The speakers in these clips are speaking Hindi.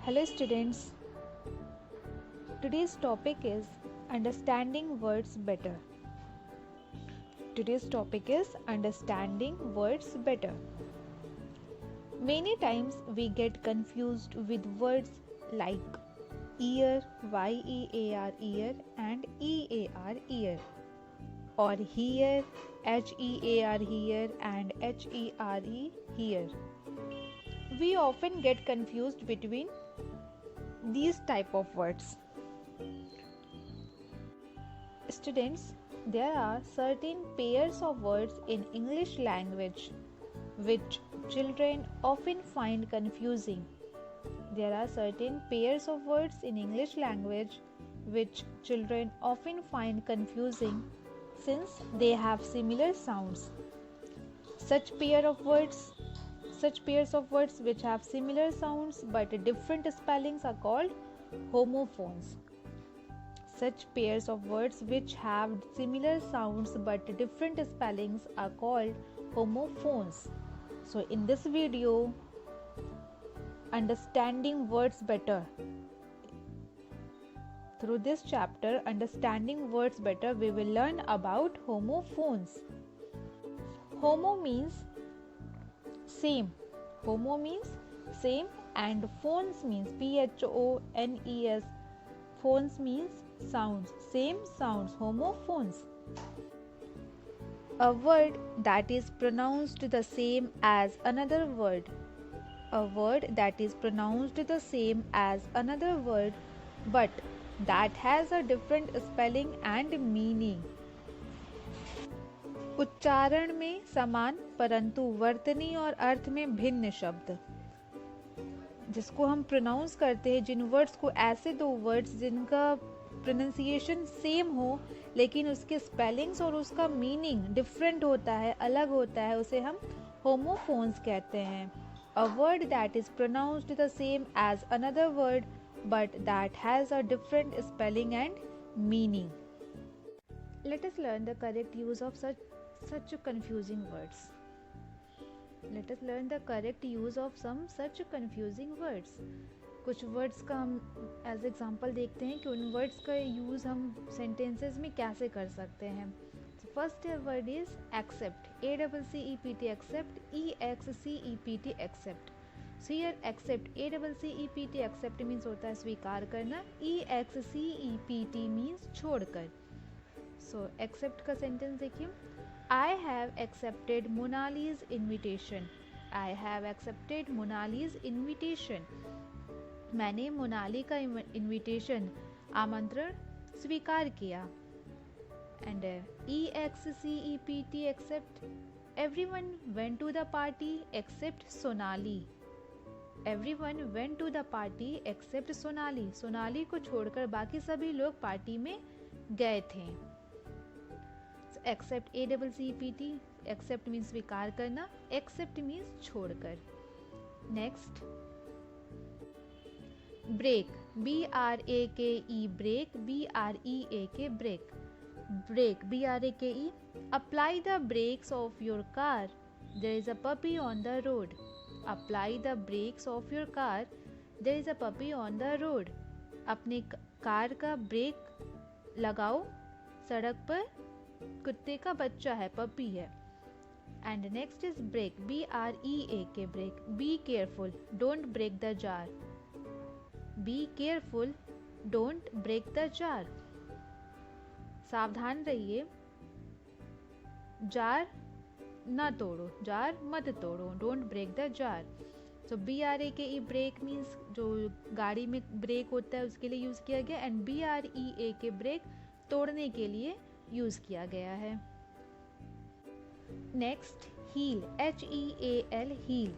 Hello students, today's topic is understanding words better. Today's topic is understanding words better. Many times we get confused with words like ear, Y-E-A-R ear and E-A-R ear, or hear, H-E-A-R hear and H-E-R-E hear. We often get confused between these type of words. Students, there are certain pairs of words in English language which children often find confusing. There are certain pairs of words in English language which children often find confusing since they have similar sounds. Such pairs of words which have similar sounds but different spellings are called homophones. Such pairs of words which have similar sounds but different spellings are called homophones. So in this video, understanding words better. Through this chapter, understanding words better, we will learn about homophones. Homo means same. Homo means same and phones means P-H-O-N-E-S. Phones means sounds, same sounds, homophones. A word that is pronounced the same as another word. A word that is pronounced the same as another word but that has a different spelling and meaning. उच्चारण में समान परंतु वर्तनी और अर्थ में भिन्न शब्द, जिसको हम प्रोनाउंस करते हैं, जिन वर्ड्स को, ऐसे दो वर्ड्स जिनका प्रोनाउंसिएशन सेम हो लेकिन उसके स्पेलिंग्स और उसका मीनिंग डिफरेंट होता है, अलग होता है, उसे हम होमोफोन्स कहते हैं. A word that is pronounced the same as another word but that has a different spelling and meaning. Let us learn the correct use of such confusing words. Let us learn the correct use of some such confusing words. कुछ वर्ड्स का हम एज एग्जाम्पल देखते हैं कि उन वर्ड्स का यूज़ हम सेंटेंसेस में कैसे कर सकते हैं. First word is accept, A-C-C-E-P-T, accept, E-X-C-E-P-T, except. So here accept, A-C-C-E-P-T, accept means होता है स्वीकार करना, E-X-C-E-P-T मीन्स छोड़कर. सो एक्सेप्ट का सेंटेंस देखिए. I have accepted Monali's invitation. I have accepted Monali's invitation. मैंने मोनाली का इन्विटेशन, आमंत्रण स्वीकार किया. And E-X-C-E-P-T, accept. Everyone went to the party except Sonali. Everyone went to the party except Sonali. Sonali को छोड़कर बाकी सभी लोग पार्टी में गए थे. एक्सेप्ट, A-C-C-E-P-T, एक्सेप्ट मीन्स स्वीकार करना, एक्सेप्ट मीन्स छोड़कर. Next brake, B-R-A-K-E, brake, B-R-E-A-K, break. Brake, B-R-A-K-E. Apply the brakes of your car, there is a puppy on the road. Apply the brakes of your car, there is a puppy on the road. अपने कार का ब्रेक लगाओ, सड़क पर कुत्ते का बच्चा है, पपी है. And next is break, B-R-E-A-K, break. Be careful, don't break the jar. Be careful, don't break the jar. सावधान रहिए, जार ना तोड़ो, जार मत तोड़ो, don't break the jar. So B-R-A-K-E, brake means जो गाड़ी में ब्रेक होता है उसके लिए यूज़ किया गया, एंड B-R-E-A-K, ब्रेक तोड़ने के लिए यूज़ किया गया है. Next heal, H-E-A-L, heal.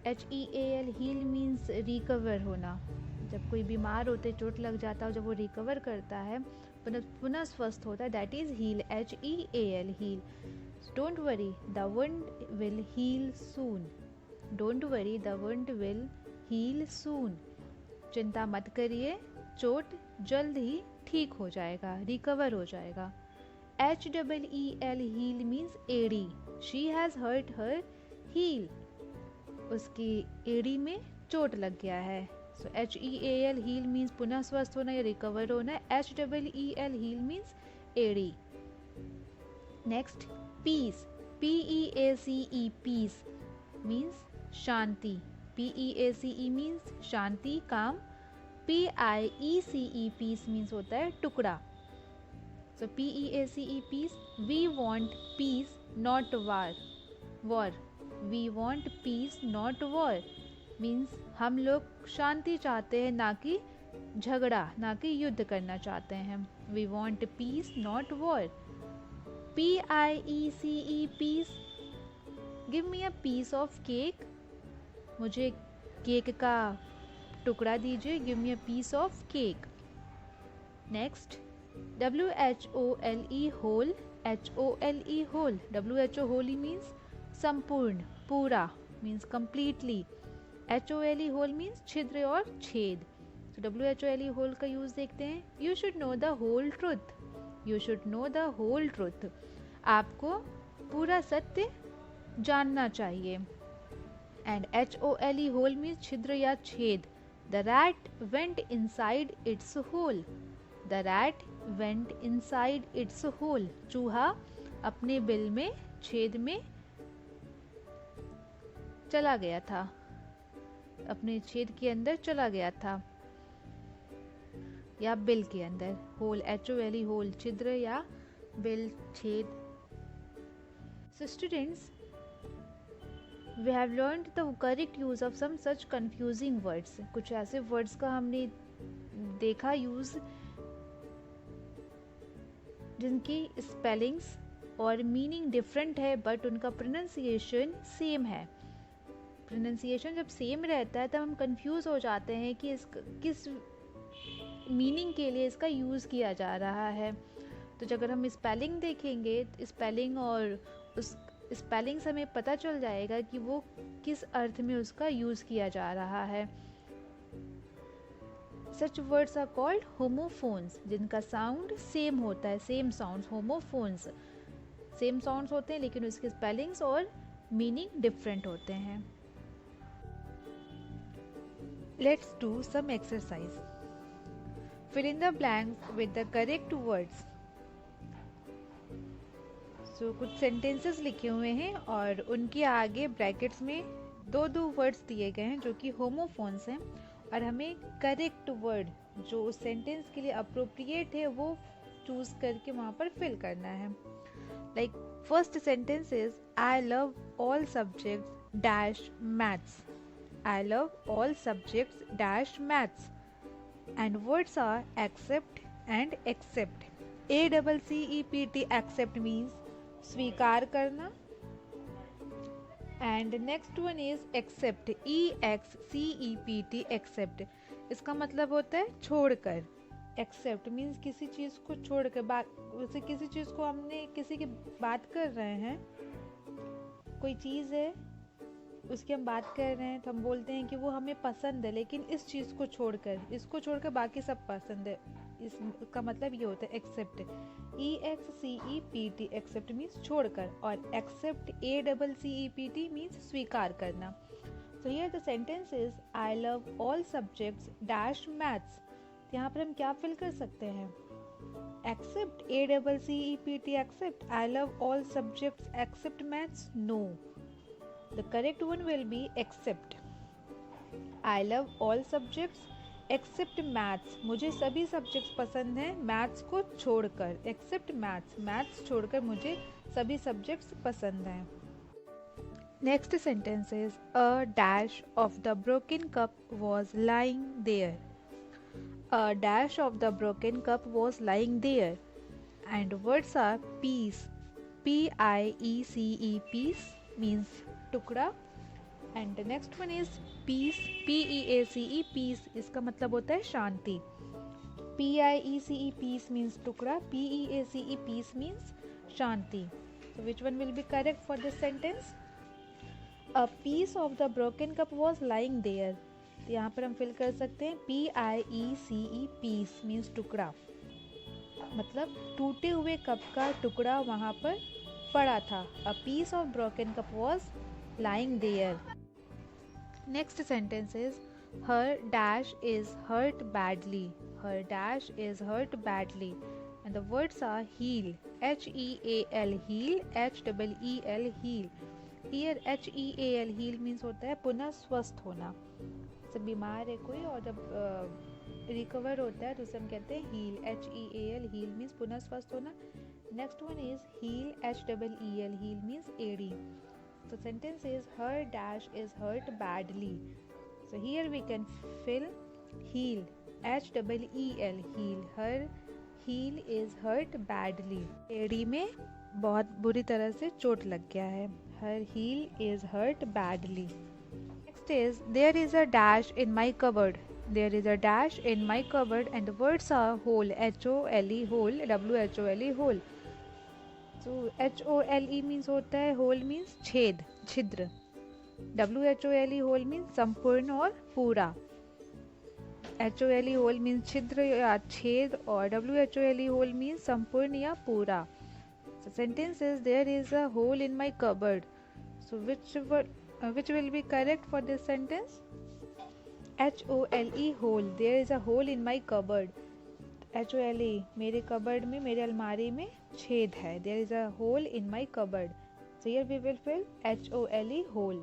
H-E-A-L, heal means recover होना. जब कोई बीमार होते, चोट लग जाता है, जब वो रिकवर करता है, पुनः स्वस्थ होता है, that is heal, H-E-A-L, heal. Don't worry, the wound will heal soon. Don't worry, the wound will heal soon. चिंता मत करिए, चोट जल्द ही ठीक हो जाएगा, रिकवर हो जाएगा. H-E-E-L, heal means एड़ी. She has hurt her heel. उसकी एड़ी में चोट लग गया है. सो HEAL हील मीन्स पुनः स्वस्थ होना या रिकवर होना. HEEL हील मीन्स एड़ी. Next piece. PEACE peace means शांति. PEACE मीन्स शांति, काम. PIECE पीस मीन्स होता है टुकड़ा. So PEACE peace. We want peace not war. We want peace not war means हम लोग शांति चाहते हैं, ना कि झगड़ा, ना कि युद्ध करना चाहते हैं. We want peace not war. PIECE piece. Give me a piece of cake. मुझे केक का टुकड़ा दीजिए. Give me a piece of cake. Next WHOLE whole. HOLE hole. WHO wholly means संपूर्ण, पूरा, means completely. HOLE hole means छिद्र और छेद. तो WHOLE होल का यूज देखते हैं. You should know the whole truth. You should know the whole truth. आपको पूरा सत्य जानना चाहिए. एंड HOLE होल मीन्स छिद्र या छेद. The rat went inside its hole. The rat went inside its hole. चूहा अपने बिल में, छेद में चला गया था, अपने छेद के अंदर चला गया था, या बिल के अंदर. होल HOLE होल छिद्र या बिल, छेद. So students, we have learned the correct use of some such confusing words. कुछ ऐसे words का हमने देखा यूज जिनकी स्पेलिंग्स और मीनिंग डिफरेंट है, बट उनका प्रोनाउंसिएशन सेम है. प्रोनाउंसिएशन जब सेम रहता है तब हम कंफ्यूज हो जाते हैं कि किस मीनिंग के लिए इसका यूज़ किया जा रहा है. तो अगर हम स्पेलिंग देखेंगे, स्पेलिंग और उस स्पेलिंग से हमें पता चल जाएगा कि वो किस अर्थ में उसका यूज़ किया जा रहा है. Such words are called homophones, जिनका साउंड सेम होता है. Same sounds, homophones. Same sounds होते हैं लेकिन उसके स्पेलिंग्स और मीनिंग डिफरेंट होते हैं. Let's do some exercise. Fill in the blanks with the correct words. So कुछ sentences लिखे हुए हैं और उनके आगे ब्रैकेट्स में दो वर्ड्स दिए गए हैं जो कि होमोफोन्स हैं, और हमें करेक्ट वर्ड जो उस सेंटेंस के लिए अप्रोप्रिएट है वो चूज करके वहाँ पर फिल करना है. Like first sentence is I love all subjects dash maths. I love all subjects dash maths. And words are accept and accept. ACCEPT accept means स्वीकार करना. And next one is accept. EXCEPT accept. इसका मतलब होता है छोड़कर. Accept means किसी चीज़ को छोड़कर, जैसे किसी चीज़ को हमने किसी की बात कर रहे हैं, कोई चीज़ है उसकी हम बात कर रहे हैं तो हम बोलते हैं कि वो हमें पसंद है, लेकिन इस चीज़ को छोड़कर, इसको छोड़कर बाकी सब पसंद है. इसका मतलब ये होता है एक्सेप्ट. EXCEPT एक्सेप्ट मीन्स छोड़कर, और एक्सेप्ट ACCEPT मीन्स स्वीकार करना. So here the sentence is I love all subjects dash maths. यहाँ पर हम क्या फिल कर सकते हैं? Accept ACCEPT accept. I love all subjects except maths. No. The correct one will be accept. I love all subjects except maths. मुझे सभी सब्जेक्ट्स पसंद हैं मैथ्स को छोड़कर. एक्सेप्ट मैथ्स, मैथ्स छोड़कर मुझे सभी सब्जेक्ट्स पसंद हैं. Next sentence is a dash of the broken cup was lying there. A dash of the broken cup was lying there. And words are piece. PIECE piece means टुकड़ा. And next one is peace. PEACE peace, इसका मतलब होता है शांति. PIECE पीस मीन्स टुकड़ा. PEACE पीस मीन्स शांति. So which one will be correct for this sentence? A piece of the broken cup was lying there. यहाँ पर हम फिल कर सकते हैं PIECE पीस मीन्स टुकड़ा, मतलब टूटे हुए कप का टुकड़ा वहाँ पर पड़ा था. A piece of broken cup was lying there. Next sentence is her dash is hurt badly. Her dash is hurt badly. And the words are heal, H-E-A-L, heal, H-E-E-L, heal. Here H-E-A-L, heal means होता है पुनः स्वस्थ होना. जब बीमार है कोई और जब रिकवर होता है तो उसे हम कहते हैं हील, H-E-A-L, heal means पुनः स्वस्थ होना. Next one is heal, H-E-E-L, heal means एड़ी. So sentence is her dash is hurt badly. So here we can fill heal, H-E-E-L, heal. Her heel is hurt badly. एड़ी में बहुत बुरी तरह से चोट लग गया है. Her heel is hurt badly. Next is there is a dash in my cupboard. There is a dash in my cupboard and the words are hole, H-O-L-E, hole, W-H-O-L-E, hole. So H-O-L-E means होता है hole means छेद, छिद्र. W-H-O-L-E, hole means संपूर्ण और पूरा. H-O-L-E, hole means छिद्र या छेद और W-H-O-L-E, hole means संपूर्ण या पूरा. So sentence is there is a hole in my cupboard. So which will be correct for this sentence? H-O-L-E, hole. There is a hole in my cupboard. H-O-L-E, मेरे कबर्ड में, मेरे अलमारी में छेद है. There is a hole in my cupboard. So here we will fill H-O-L-E, hole.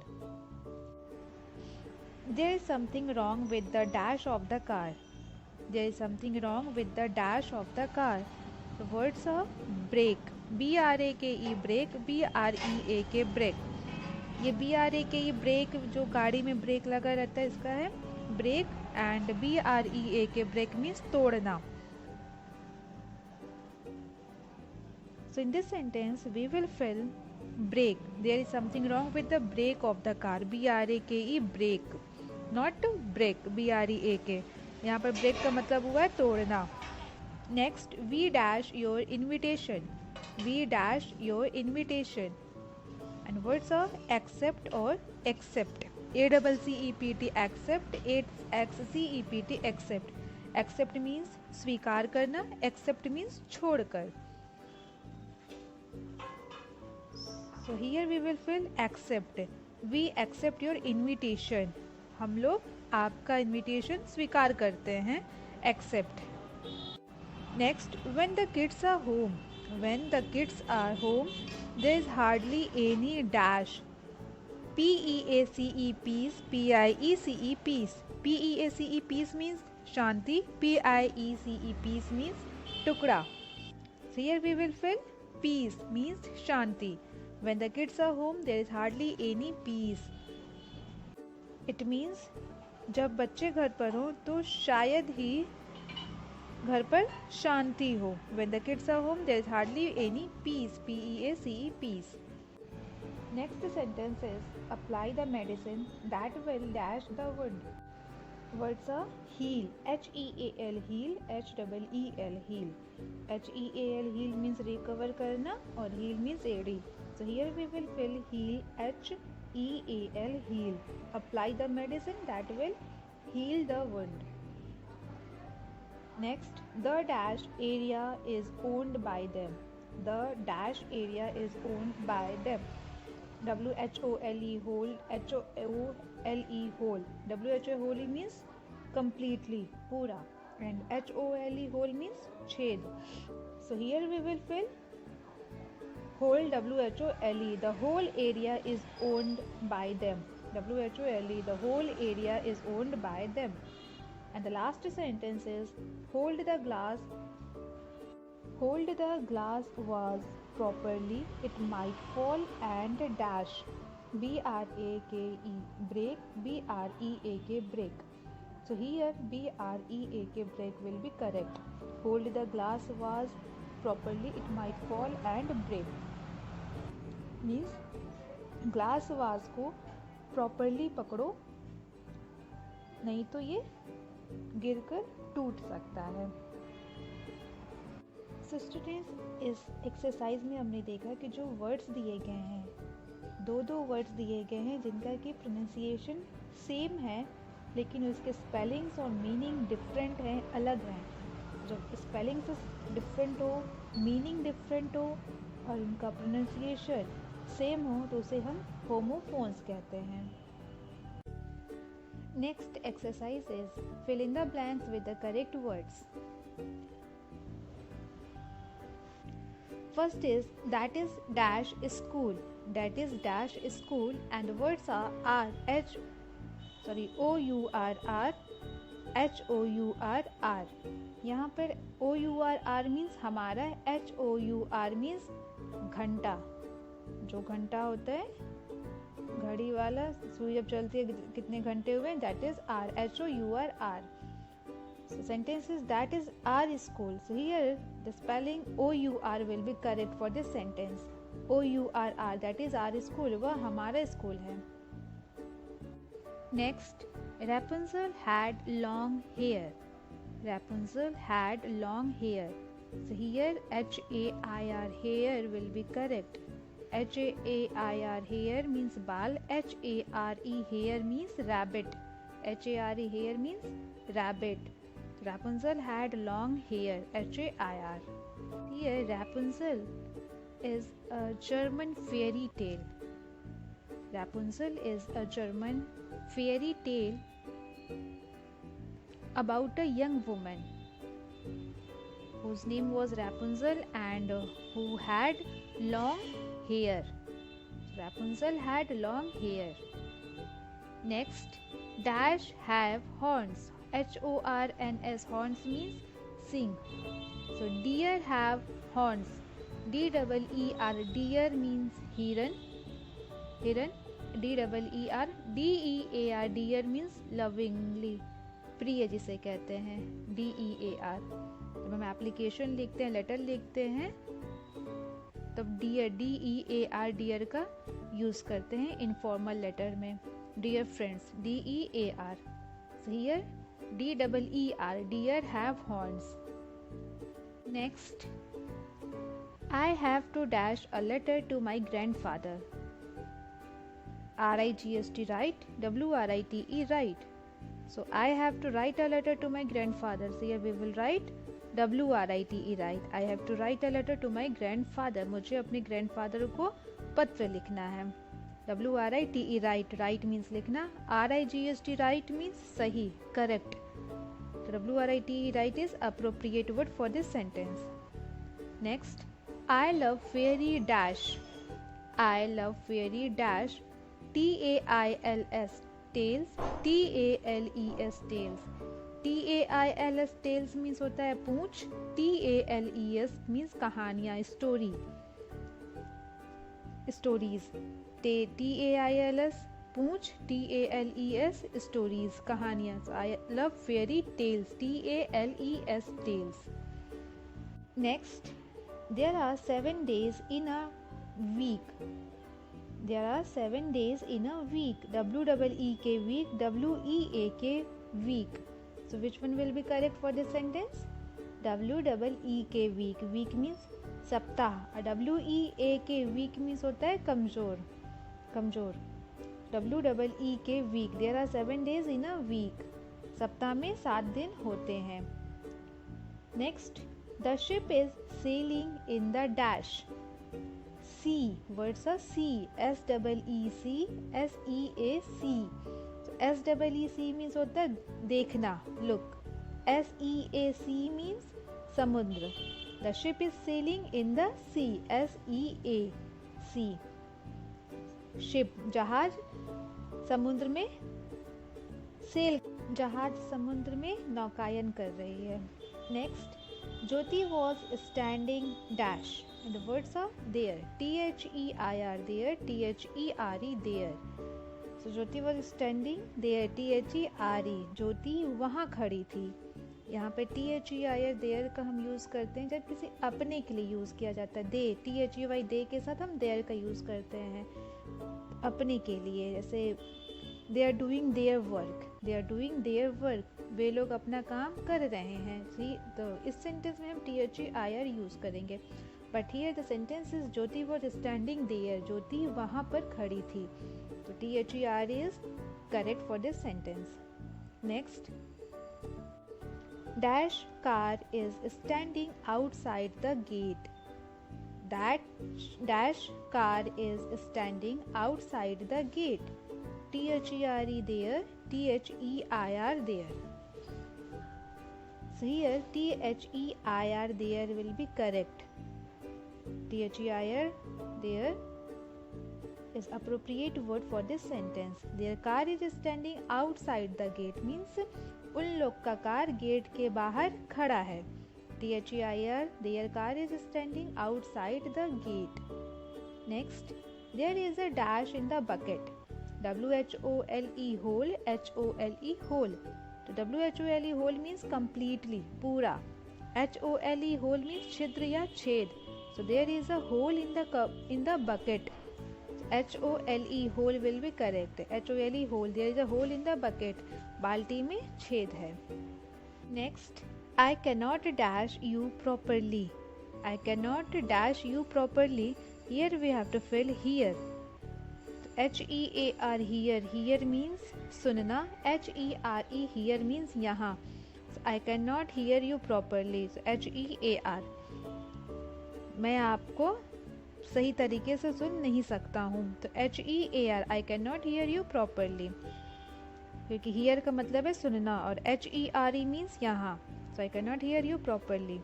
There is something wrong with the dash of the car. There is something wrong with the dash of the car. The words are brake, B-R-A-K-E, brake, B-R-E-A-K, brake. ये B-R-A-K-E, ब्रेक, जो गाड़ी में ब्रेक लगा रहता है इसका है break. And B-R-E-A-K, break means तोड़ना. So in this sentence we will fill brake. There is something wrong with the brake of the car, B-R-A-K-E, brake, not break, B-R-E-A-K. यहाँ पर ब्रेक का मतलब हुआ है तोड़ना. Next, we dash your invitation. We dash your invitation. And words are accept or accept. A-C-C-E-P-T, accept. A-X-C-E-P-T, accept. Accept means स्वीकार करना. Accept means छोड़कर. So here we will fill accept. We accept your invitation. हम लोग आपका invitation स्वीकार करते हैं. Accept. Next, when the kids are home. When the kids are home, there is hardly any dash. P-E-A-C-E, peace, P-I-E-C-E, peace. P-E-A-C-E, peace means shanti. P-I-E-C-E, peace means tukda. So here we will fill peace means shanti. When the kids are home, there is hardly any peace. It means जब बच्चे घर पर हो तो शायद ही घर पर शांति हो. When the kids are home, there is hardly any peace. P-E-A-C-E, peace. Next sentence is apply the medicine that will dash the wound. Words are heal, H-E-A-L, heal, H-E-E-L, heal. H-E-A-L, heal means recover करना और heal means एड़ी. So here we will fill heal, H-E-A-L, heal. Apply the medicine that will heal the wound. Next, the dash area is owned by them. The dash area is owned by them. W-H-O-L-E, whole, H-O-L-E, whole. W-H-O whole means completely, पूरा. And H-O-L-E, whole means छेद. So here we will fill whole, W-H-O-L-E. The whole area is owned by them. W-H-O-L-E, the whole area is owned by them. And the last sentence is hold the glass vase properly, it might fall and dash. B-R-A-K-E, break, B-R-E-A-K, break. So here B-R-E-A-K, break will be correct. Hold the glass vase properly, it might fall and break. Means glass vase को properly पकड़ो, नहीं तो ये गिरकर टूट सकता है. So students, इस एक्सरसाइज में हमने देखा कि जो वर्ड्स दिए गए हैं, दो वर्ड्स दिए गए हैं जिनका कि प्रोनाउंसिएशन सेम है लेकिन उसके स्पेलिंग्स और मीनिंग डिफरेंट हैं, अलग हैं. जब स्पेलिंग्स डिफरेंट हो, मीनिंग डिफरेंट हो और उनका प्रोनाउंसिएशन सेम हो तो उसे हम होमोफोन्स कहते हैं. Next exercise is fill in the blanks with the correct words. First is that is dash school. That is dash school and the words are OURR HOURR. यहाँ पर OURR मीन्स हमारा, HOUR मीन्स घंटा, जो घंटा होता है घड़ी वाला, सुई जब चलती है कितने घंटे हुए, that is hour, HOURR. So sentence is that is our school. So here the spelling OUR will be correct for this sentence. OURR, that is our school, वह हमारा स्कूल है. Next, Rapunzel had long hair. Rapunzel had long hair. So here HAIR, hair will be correct. HAIR, hair means बाल. HARE, hair means rabbit. HARE, hair means rabbit. Rapunzel had long hair. HAIR. Here Rapunzel is a German fairy tale. Rapunzel is a German fairy tale about a young woman whose name was Rapunzel and who had long hair. Rapunzel had long hair. Next, dash have horns. HORNS, horns means sing. So deer have horns. DEER, deer means heron. Heron. DEER. DEAR, deer means lovingly, प्रिय जिसे कहते हैं. DEAR. जब हम एप्लीकेशन लिखते हैं, लेटर लिखते हैं, तब डियर DEAR डियर का यूज करते हैं इनफॉर्मल लेटर में. Dear friends, DEAR. So here DEER, deer have horns. Next, I have to dash a letter to my grandfather. RIGST, right? WRITE, right? So I have to write a letter to my grandfather. So here we will write WRITE, right? I have to write a letter to my grandfather. मुझे अपने grandfather को पत्र लिखना है. WRITE, right. Right means लिखना. RIGST, right means सही, correct. WRITE, right is appropriate word for this sentence. Next, I love fairy dash. I love fairy dash. TAILS, tales. TALES, tales. TAILS, tales means होता है पूंछ. TALES means कहानियाँ, story, stories. TAILS पूंछ, TALES stories, कहानियाँ. So I love fairy tales. TALES, tales. Next, there are 7 days in a week. There are 7 days in a week. WEEK, week. WEAK, week. So which one will be correct for this sentence? WEEK, week. Week means सप्ताह. WEAK, week means होता है कमजोर, कमजोर. WEEK, week. There are 7 days in a week. सप्ताह में 7 दिन होते हैं. Next, the ship is sailing in the dash. Sea, words are sea. SEEC, SEAC. So SEEC means होता है देखना, look. SEAC means समुद्र. The ship is sailing in the sea. SEA, ship, जहाज. समुद्र में सेल, जहाज समुद्र में नौकायन कर रही है. Next, Jyoti was standing dash and the words are there. THEIR, there. THERE, there. So Jyoti was standing there. THERE, ज्योति वहाँ खड़ी थी. यहाँ पे THEIR, there का हम यूज़ करते हैं जब किसी अपने के लिए यूज़ किया जाता है. दे, THEY, दे के साथ हम there का यूज़ करते हैं अपने के लिए. जैसे they are doing their work. They are doing their work. वे लोग अपना काम कर रहे हैं. तो इस सेंटेंस में हम THEIR यूज़ करेंगे. But here the sentence is Jyoti was standing there. Jyoti वहाँ पर खड़ी थी. तो THER is correct for this sentence. Next, dash car is standing outside the gate. That dash car is standing outside the gate. THERE, there. THEIR there. So here THEIR there will be correct. THEIR there is appropriate word for this sentence. Their car is standing outside the gate means उन लोग का कार गेट के बाहर खड़ा है. THEIR their car is standing outside the gate. Next, there is a dash in the bucket. WHOLE hole, HOLE hole. So WHOLE hole means completely, पूरा. HOLE hole means छिद्र या छेद. So there is a hole in the bucket. HOLE hole will be correct. HOLE hole, there is a hole in the bucket. बाल्टी में छेद है. Next, I cannot dash you properly. I cannot dash you properly. Here we have to fill here. HEAR here. Here means सुनना. HERE here means यहाँ. So I cannot hear you properly. So HEAR. मैं आपको सही तरीके से सुन नहीं सकता हूँ. तो HEAR I cannot hear you properly. क्योंकि hear का मतलब है सुनना और HERE means यहाँ. So I cannot hear you properly.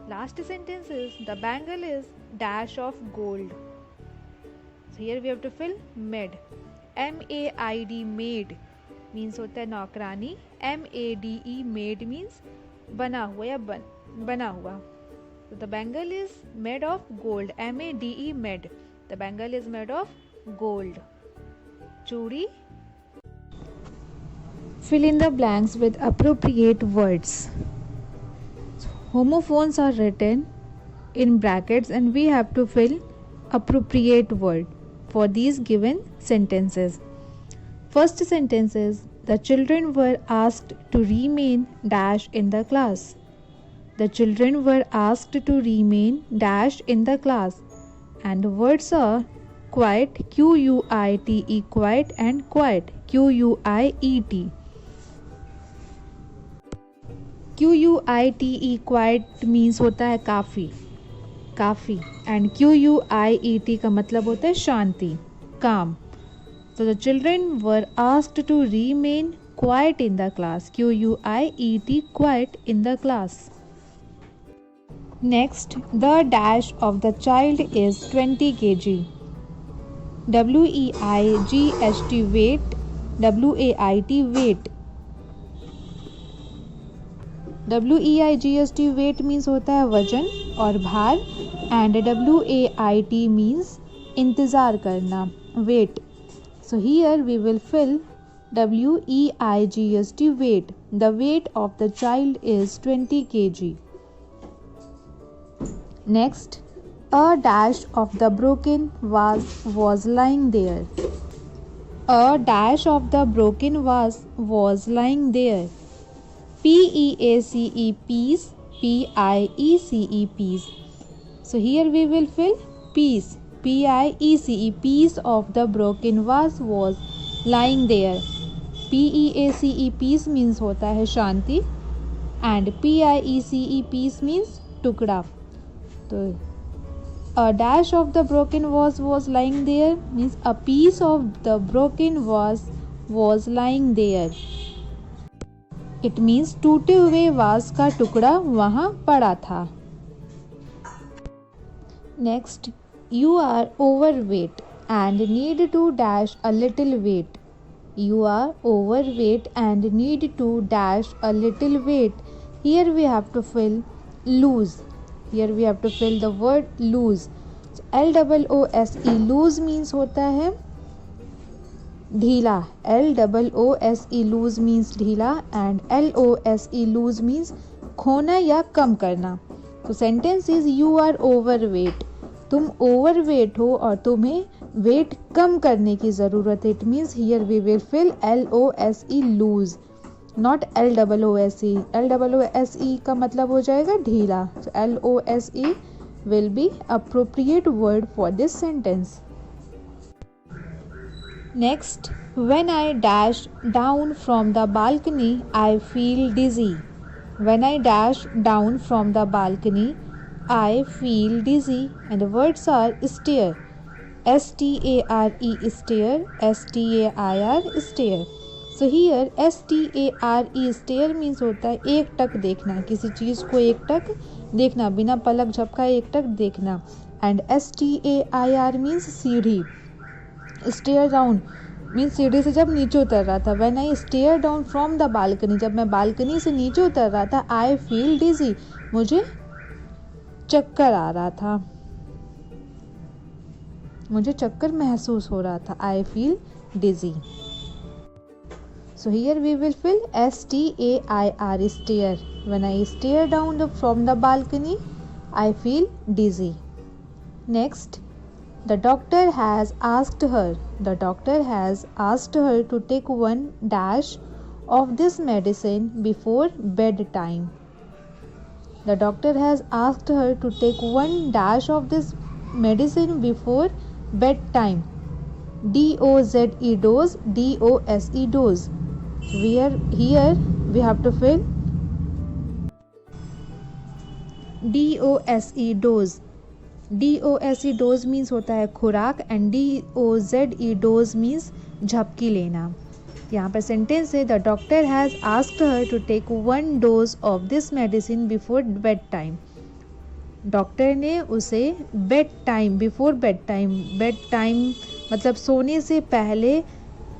Last sentence is the bangle is dash of gold. So here we have to fill made. MAID made means होता है नौकरानी. MADE made means बना हुआ या बना हुआ. So the bangle is made of gold. MADE made. The bangle is made of gold. चूड़ी. Fill in the blanks with appropriate words. Homophones are written in brackets and we have to fill appropriate word for these given sentences. First sentence is the children were asked to remain dash in the class. The children were asked to remain dash in the class and the words are quiet, QUITE, quiet and quiet, QUIET. QUITE quiet means होता है काफ़ी and QUIET का मतलब होता है शांति, calm. So the children were asked to remain quiet in the class. QUIET quiet in the class. Next, the dash of the child is 20 kg. WEIGST weight, WAIT weight. WEIGST weight means होता है वजन और भार and WAIT means इंतज़ार करना, weight. So here we will fill WEIGST weight. The weight of the child is 20 kg. Next, a dash of the broken vase was lying there. A dash of the broken vase was lying there. PEACE piece, PIECE piece. So here we will fill piece, PIECE piece of the broken vase was lying there. PEACE piece means होता है शांति and PIECE piece means टुकड़ा. तो a dash of the broken vase was lying there means a piece of the broken vase was lying there. It means टूटे हुए वास का टुकड़ा वहाँ पड़ा था. Next, you are overweight and need to dash a little weight. You are overweight and need to dash a little weight. Here we have to fill lose. Here we have to fill the word lose. So, LOOSE lose means होता है ढीला. LOOSE lose means ढीला and LOSE lose means खोना या कम करना. तो sentence is you are overweight. तुम ओवरवेट हो और तुम्हें वेट कम करने की ज़रूरत है. It means here we will fill LOSE lose, not LOOSE. LOOSE का मतलब हो जाएगा ढीला. So LOSE will be appropriate word for this sentence. Next, when I dash down from the balcony, I feel dizzy. When I dash down from the balcony, I feel dizzy. And the words are stare, STARE, stare, STAIR, stare. So here STARE stare means होता है एक टक देखना, किसी चीज़ को एक टक देखना, बिना पलक झपकाए एक टक देखना। एंड STAIR मीन्स सीढ़ी। स्टेयर डाउन मीन्स सीढ़ी से जब नीचे उतर रहा था। When I stair down from the balcony, जब मैं बालकनी से नीचे उतर रहा था। आई फील डिजी, मुझे चक्कर आ रहा था, मुझे चक्कर महसूस हो रहा था। I feel dizzy. So here we will fill STAIR stair. When I stair down from the balcony I feel dizzy. Next, the doctor has asked her to take one dash of this medicine before bedtime. The doctor has asked her to take one dash of this medicine before bedtime. DOZE dose, DOSE dose. Here we have to fill DOSE dose. DOSE dose means होता है खुराक एंड DOZE डोज मीन्स झपकी लेना। यहाँ पर सेंटेंस है the doctor has asked her to take one dose of this medicine before bed time. Doctor ने उसे बिफोर बेड टाइम मतलब सोने से पहले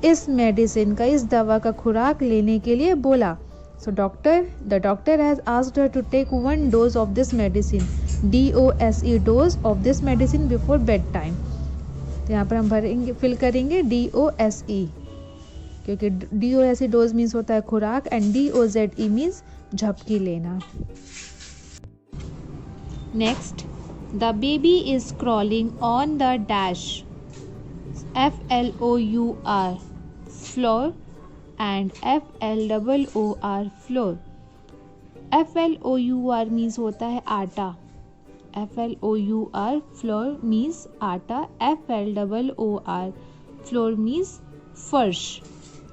इस मेडिसिन का, इस दवा का खुराक लेने के लिए बोला। So the doctor has asked her to take one dose of this medicine, DOSE dose of this medicine before bed time. तो यहाँ पर हम फिल करेंगे DOSE, क्योंकि DOSE डोज मीन्स होता है खुराक एंड DOZE मीन्स झपकी लेना। Next, the baby is crawling on the dash, FLOUR floor and FLOOR floor. FLOUR means होता है आटा, FLOUR फ्लोर मीन्स आटा, FLOOR फ्लोर मीन्स फर्श।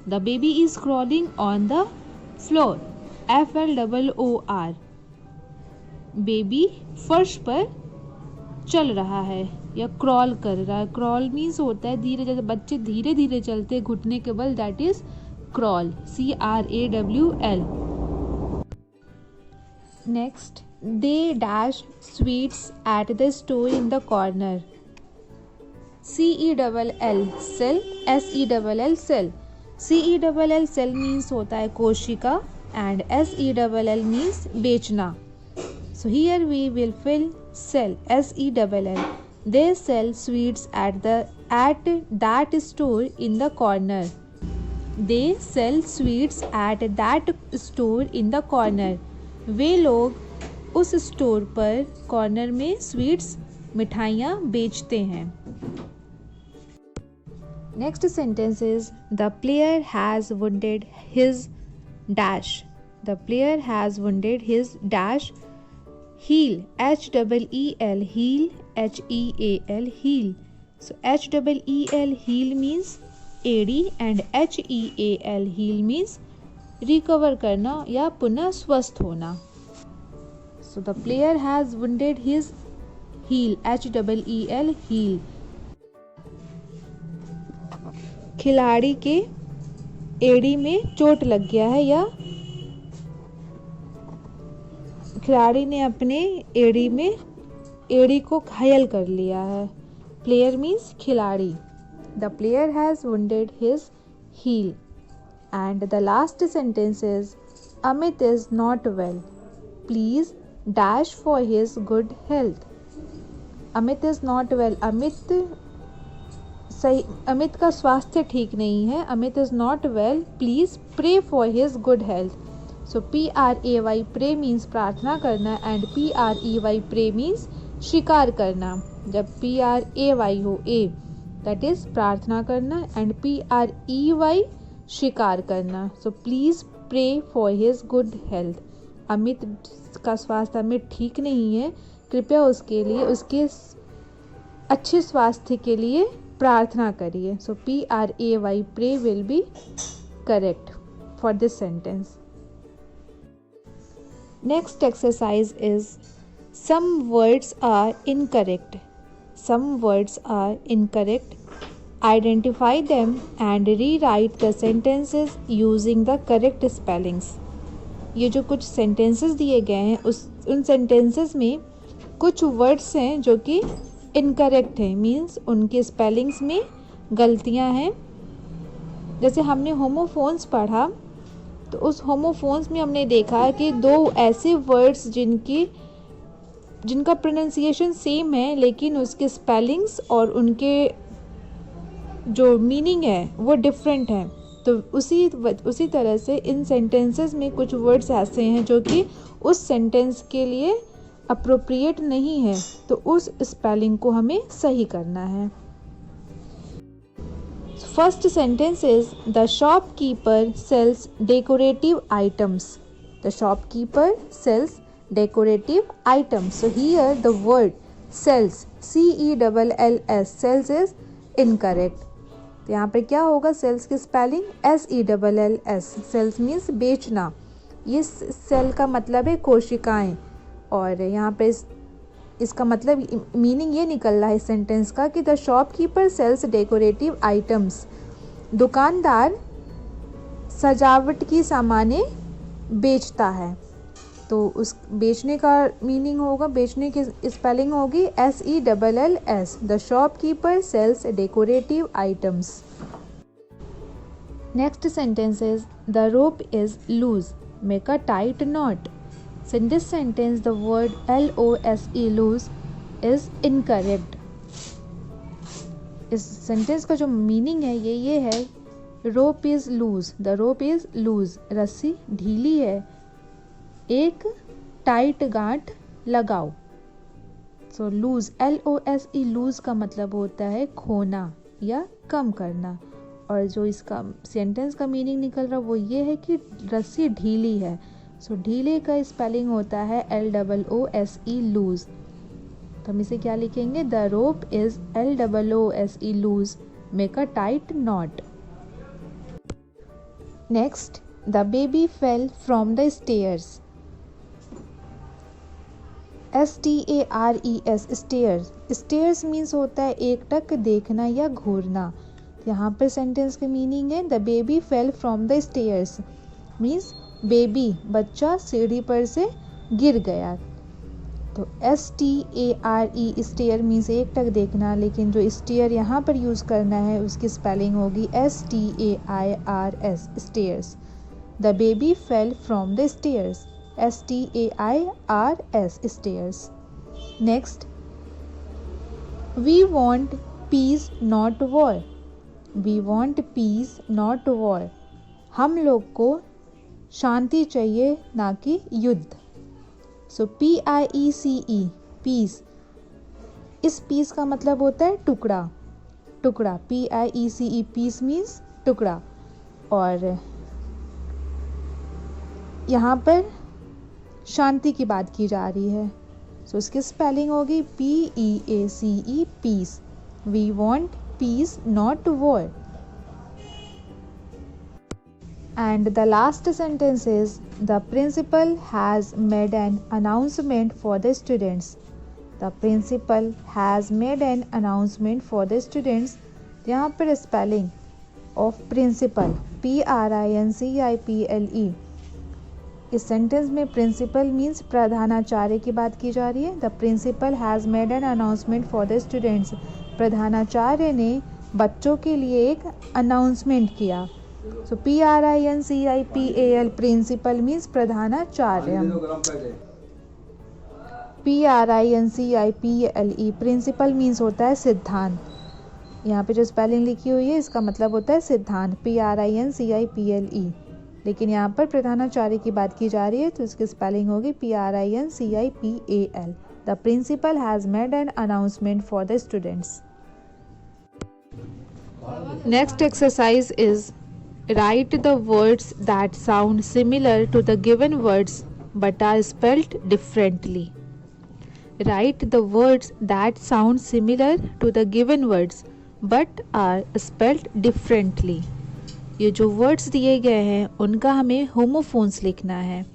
The baby is crawling on the floor, FLOOR baby फर्श पर चल रहा है या क्रॉल कर रहा है। क्रॉल मीन्स होता है धीरे, जैसे बच्चे धीरे धीरे चलते घुटने के बल, that is crawl, CRAWL। Next, they dash sweets at the store in the corner, CELL cell, SELL cell। CELL cell means होता है कोशिका and SELL means बेचना। So here we will fill cell, SELL। They sell sweets at that store in the corner। They sell sweets at that store in the corner। वे लोग उस स्टोर पर कॉर्नर में स्वीट्स, मिठाइयाँ बेचते हैं। Next sentence is the player has wounded his dash. The player has wounded his dash heel, HEEL heel, HEAL heel। So HEEL heel means एड़ी and HEAL heal means recover करना या पुनः स्वस्थ होना। So the player has wounded his heel, HEEL heel। खिलाड़ी के एड़ी में चोट लग गया है या खिलाड़ी ने अपने एड़ी को घायल कर लिया है। प्लेयर मीन्स खिलाड़ी। The player has wounded his heel। And the last sentence is Amit is not well, please dash for his good health। Amit is not well, Amit का स्वास्थ्य ठीक नहीं है। Amit is not well, please pray for his good health। So PRAY pray means प्रार्थना करना and PREY pray means शिकार करना। जब PRAY हो A that is प्रार्थना करना and PREY शिकार करना। So please pray for his good health। Amit का स्वास्थ्य अमित ठीक नहीं है, कृपया उसके लिए उसके अच्छे स्वास्थ्य के लिए प्रार्थना करिए। So PRAY pray will be correct for this sentence। Next exercise is some words are incorrect। Some words are incorrect। Identify them and rewrite the sentences using the correct spellings. ये जो कुछ sentences दिए गए हैं उन sentences में कुछ words हैं जो कि incorrect हैं, means उनके spellings में गलतियाँ हैं. जैसे हमने homophones पढ़ा तो उस homophones में हमने देखा कि दो ऐसे words जिनका प्रोनाउंसिएशन सेम है लेकिन उसके स्पेलिंग्स और उनके जो मीनिंग है वो डिफरेंट है. तो उसी तरह से इन सेंटेंसेस में कुछ वर्ड्स ऐसे हैं जो कि उस सेंटेंस के लिए अप्रोप्रिएट नहीं है, तो उस स्पेलिंग को हमें सही करना है. First sentence is the shopkeeper sells decorative items. The shopkeeper sells decorative items. So here the word sells, C-E-L-L-S, sells is incorrect. तो यहाँ पे क्या होगा सेल्स की स्पेलिंग S-E-L-L-S. सेल्स मीन्स बेचना. ये सेल का मतलब है कोशिकाएं, और यहाँ पे इसका मतलब मीनिंग ये निकल रहा है इस सेंटेंस का कि the shopkeeper sells decorative items. दुकानदार सजावट की सामानें बेचता है. तो उस बेचने का मीनिंग होगा, बेचने की स्पेलिंग होगी S-E-L-L-S. The shopkeeper sells decorative items. Next sentence is the rope is loose, make a tight knot. So in this sentence the word L-O-S-E, lose, is incorrect. इस सेंटेंस का जो मीनिंग है ये है rope is loose, the rope is loose, रस्सी ढीली है, एक टाइट गांठ लगाओ. सो लूज, L-O-S-E, लूज का मतलब होता है खोना या कम करना, और जो इसका सेंटेंस का मीनिंग निकल रहा वो ये है कि रस्सी ढीली है. सो ढीले का स्पेलिंग होता है L-O-O-S-E, लूज. तो हम इसे क्या लिखेंगे, the rope is L-O-O-S-E, loose, make a tight knot. Next, the baby fell from the stairs. S-T-A-R-E-S, stares. Stares means होता है एकटक देखना या घूरना. यहाँ पर सेंटेंस का मीनिंग है the baby fell from the stairs, means baby बच्चा सीढ़ी पर से गिर गया. तो S-T-A-R-E, स्टेयर मीन्स एकटक देखना, लेकिन जो स्टेयर यहाँ पर यूज़ करना है उसकी स्पेलिंग होगी S-T-A-I-R-S, stairs. The baby fell from the stairs, S-T-A-I-R-S, stairs. Next, we want peace not war. We want peace not war. हम लोग को शांति चाहिए ना कि युद्ध. So P-I-E-C-E, peace. इस पीस का मतलब होता है टुकड़ा, टुकड़ा. P-I-E-C-E, peace means टुकड़ा. और यहाँ पर शांति की बात की जा रही है, सो इसकी स्पेलिंग होगी P-E-A-C-E, peace. We want peace not war. And the last sentence is the principal has made an announcement for the students. The principal has made an announcement for the students. यहाँ पर स्पेलिंग ऑफ प्रिंसिपल P-R-I-N-C-I-P-L-E. इस सेंटेंस में प्रिंसिपल मीन्स प्रधानाचार्य की बात की जा रही है. The principal has made an announcement for the students. प्रधानाचार्य ने बच्चों के लिए एक अनाउंसमेंट किया. सो P-R-I-N-C-I-P-A-L, प्रिंसिपल मीन्स प्रधानाचार्य. P-R-I-N-C-I-P-L-E, प्रिंसिपल मीन्स होता है सिद्धांत. यहाँ पे जो स्पेलिंग लिखी हुई है इसका मतलब होता है सिद्धांत, P-R-I-N-C-I-P-L-E. लेकिन यहाँ पर प्रधानाचार्य की बात की जा रही है तो इसकी स्पेलिंग होगी P-R-I-N-C-I-P-A-L. The principal has made an announcement for the students. Next exercise is write the words that sound similar to the given words but are spelled differently. Write the words that sound similar to the given words but are spelled differently. ये जो वर्ड्स दिए गए हैं उनका हमें होमोफोन्स लिखना है,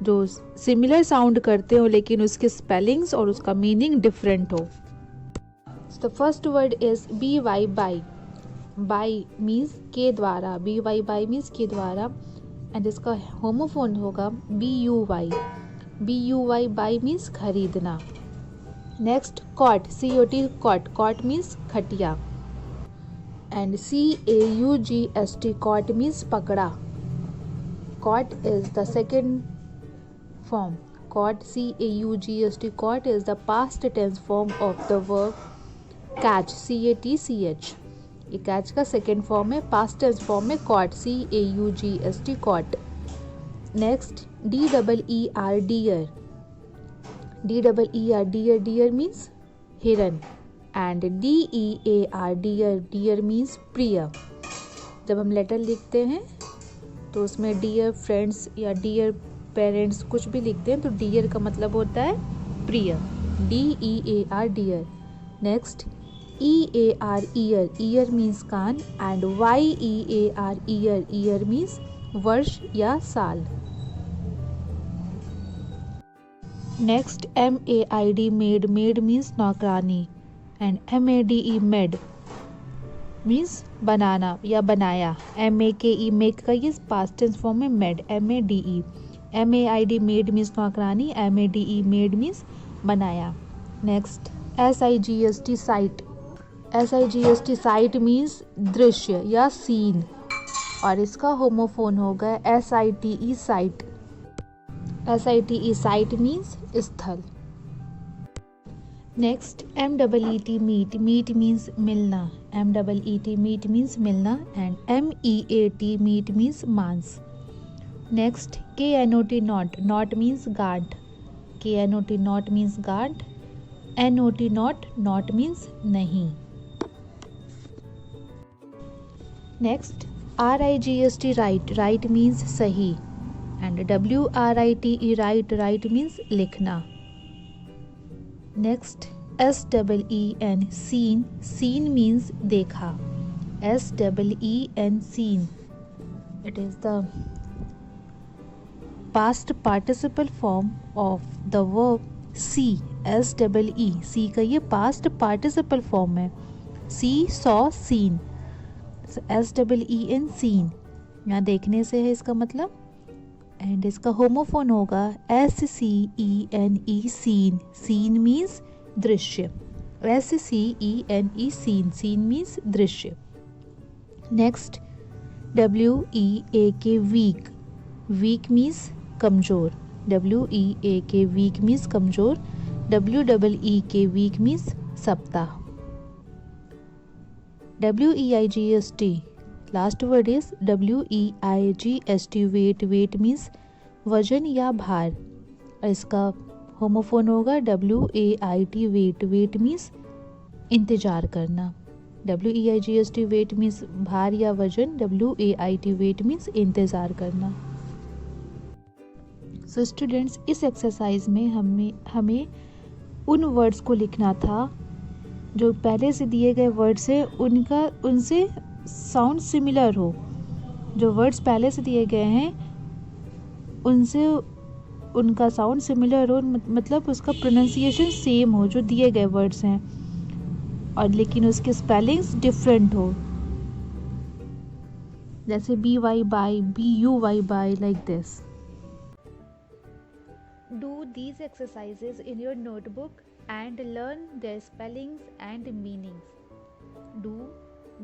जो सिमिलर साउंड करते हो लेकिन उसके स्पेलिंग्स और उसका मीनिंग डिफरेंट हो. The first word is BY, by. By means के द्वारा, बी वाई बाई मीन्स के द्वारा, एंड इसका होमोफोन होगा B U Y, B U Y buy means खरीदना। Next cot, C O T cot, cot means खटिया, and C A U G H T caught means पकड़ा। Caught is the second form, caught, C-A-U-G-H-T, caught is the past tense form of the verb catch, C-A-T-C-H। ये catch का सेकेंड फॉर्म है, past tense फॉर्म में caught, C-A-U-G-H-T, caught। Next D-E-E-R, deer, D-E-E-R, deer, deer means हिरन, and D-E-A-R, dear, dear means प्रिय। जब हम लेटर लिखते हैं तो उसमें डियर फ्रेंड्स या डियर पेरेंट्स कुछ भी लिखते हैं तो डियर का मतलब होता है प्रिय, D-E-A-R, dear. Next E-A-R, ear, year means कान, and Y-E-A-R, year, year means वर्ष या साल। Next M-A-I-D, maid, maid means नौकरानी, एंड M-A-D-E, मेड मीन्स बनाना या बनाया, M-A-K-E, मेक का ये पास्ट टेंस फॉर्म में made, M-A-D-E, M-A-I-D, maid means नौकरानी, M-A-D-E, मेड मीन्स बनाया। Next S-I-G-S-T, sight, S-I-G-S-T, sight means दृश्य या सीन, और इसका होमोफोन होगा S-I-T-E, site, S-I-T-E, site means स्थल। Next M-E-E-T, meet, meet means मिलना, M-E-E-T, मीट मीन्स मिलना, एंड M-E-A-T, मीट मीन्स मांस। Next K-N-O-T, knot, not means गार्ड, K-N-O-T, नॉट मीन्स गार्ड, N-O-T, नॉट, नॉट मीन्स नहीं। Next R-I-G-S-T, right, right means सही, and W-R-I-T-E, write, right means लिखना। Next S-E-E-N, seen, scene means देखा, S-E-E-N, seen, it is the past participle form of the verb see, S-E-E, see का ये past participle form है, see, saw, seen, S-E-E-N, seen, यहाँ देखने से है इसका मतलब, एंड इसका होमोफोन होगा S-C-E-N-E, सीन, सीन मीन्स दृश्य, S-C-E-N-E, सीन, सीन मीन्स दृश्य। Next W-E-A-K, weak, weak means कमज़ोर, W-E-A-K, वीक मीन्स कमज़ोर, W-E-E-K, वीक मीन्स सप्ताह। W-E-I-G-S-T, last word is W-E-I-G-S-T, weight, weight means वजन या भार, और इसका होमोफोन होगा W-A-I-T, वेट, वेट मीन्स इंतज़ार करना, W-E-I-G-S-T, वेट मीन्स भार या वजन, W-A-I-T, वेट मीन्स इंतज़ार करना। सो स्टूडेंट्स, इस एक्सरसाइज में हमें उन वर्ड्स को लिखना था जो पहले से दिए गए वर्ड्स है उनसे साउंड सिमिलर हो, जो वर्ड्स पहले से दिए गए हैं उनसे उनका साउंड सिमिलर हो, मतलब उसका प्रोनाउंसिएशन सेम हो जो दिए गए वर्ड्स हैं, और लेकिन उसके स्पेलिंग्स डिफरेंट हो, जैसे BY by, BUY buy, like this. Do these exercises in your notebook and learn their spellings and meanings. Do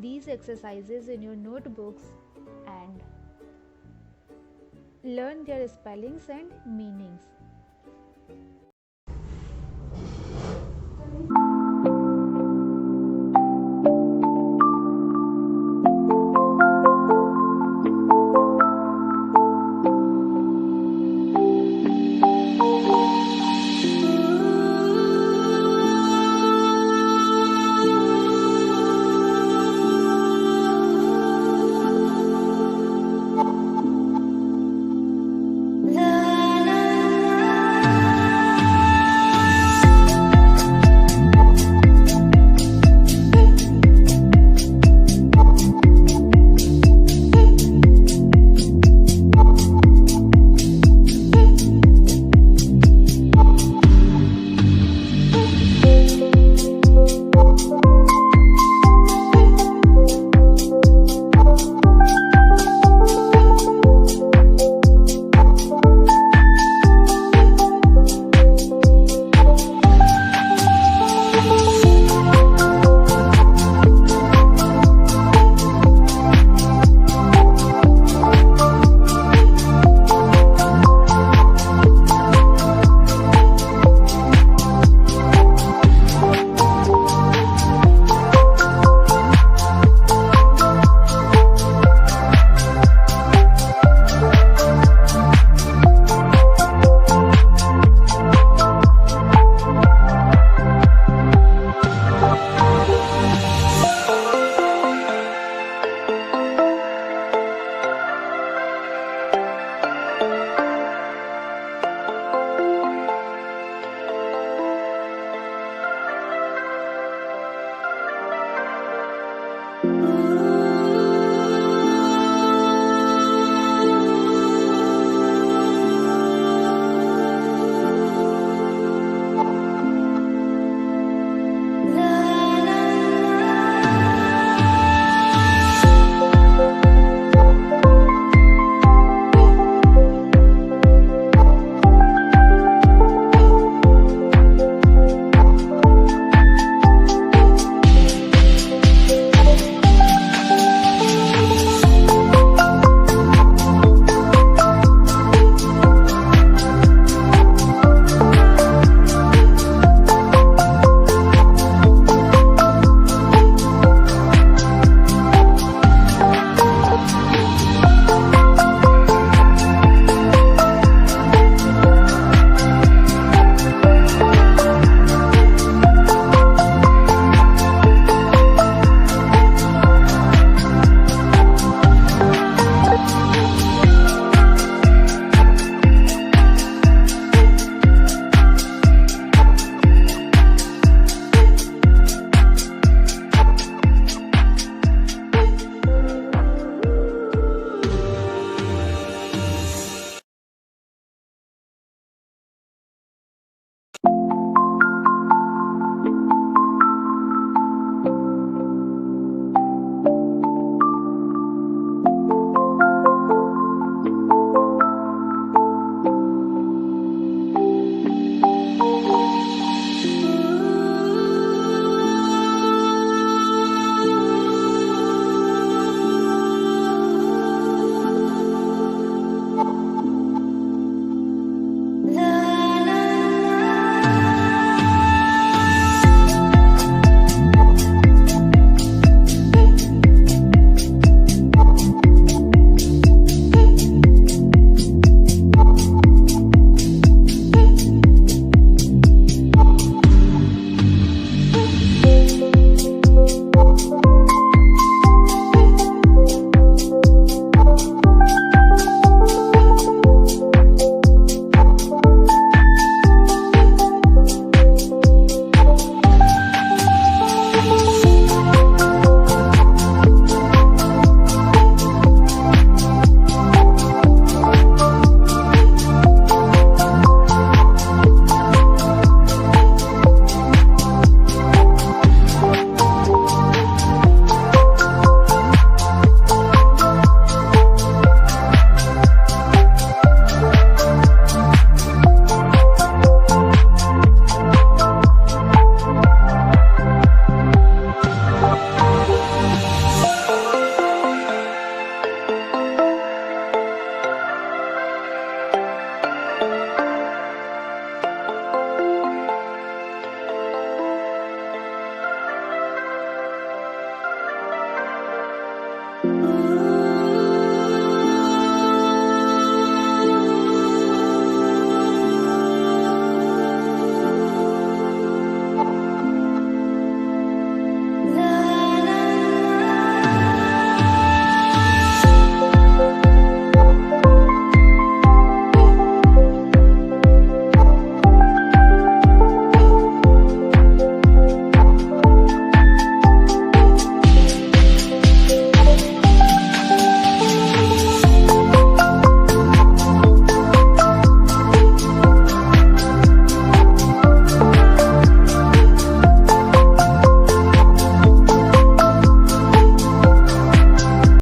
these exercises in your notebooks and learn their spellings and meanings.